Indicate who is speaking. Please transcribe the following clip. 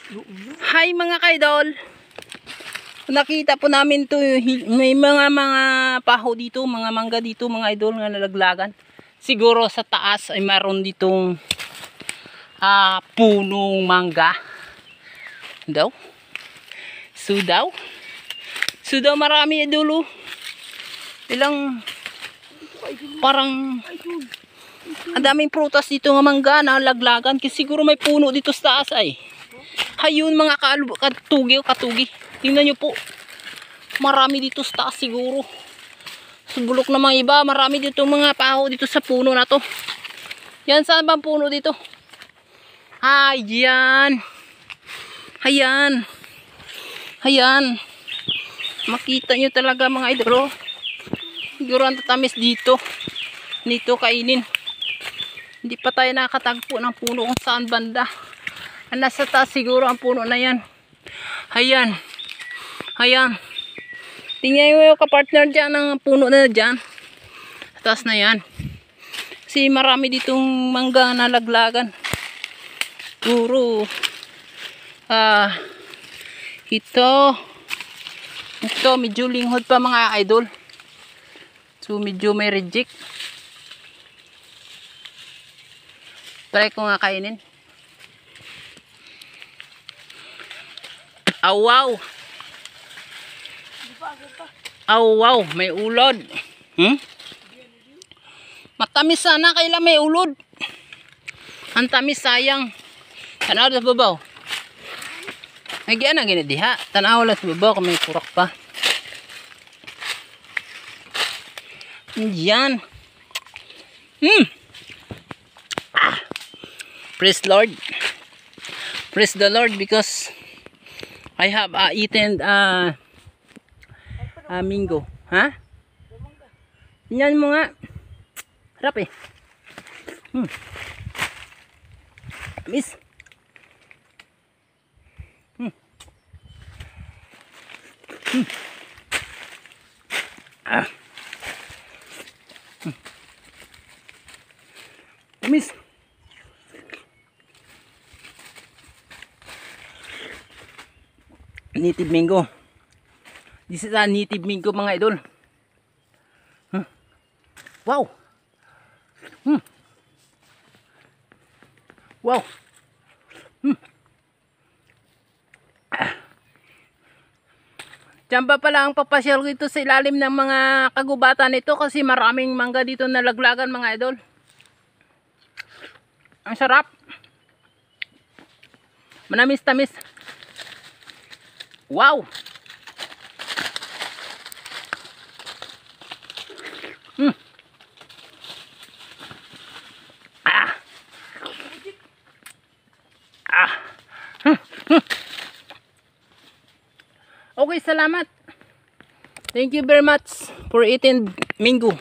Speaker 1: Hi mga kaidol. Nakita po namin to, may mga paho dito, mga mangga dito, mga idol nga nalaglagan. Siguro sa taas ay mayroon ditong punong mangga. Daw. So daw marami idolo. Ilang parang ang daming prutas dito nga mangga na laglagan kasi siguro may puno dito sa taas ay. Hayun mga katugi. Tingnan nyo po. Marami dito sa taas siguro. Sa bulok na mga iba, marami dito mga paho dito sa puno na to. Yan, saan bang puno dito? Ayan. Ayan. Makita nyo talaga mga idol. Siguro ang tatamis dito. Nito kainin. Hindi pa tayo nakatagpo ng puno kung saan banda. Nasa taas siguro ang puno na yan. Ayan. Tingnan nyo yung kapartner dyan ng puno na dyan. Taas na yan. Kasi marami ditong mangga na laglagan. Puro. Ito medyo linghod pa mga idol. So medyo may reject. Try ko nga kainin. Wow. Wow, may ulod. Matamis sana kailan may ulod. Ang tamis sayang. Tanaw sa babaw. Nagyan na gini diha. Tanaw lang sa babaw kung may kurak pa. Yan. Praise Lord. Praise the Lord because I have eaten mango. Ha? Yan mo nga. Harap eh. Miss. Miss. Native mango. This is a native mango mga idol. Wow. Wow. Diyan ba pala ang papasyal ko ito sa ilalim ng mga kagubatan nito kasi maraming mangga dito na laglagan mga idol. Ang sarap. Manamis-tamis. Wow. Okay, salamat. Thank you very much for eating mango.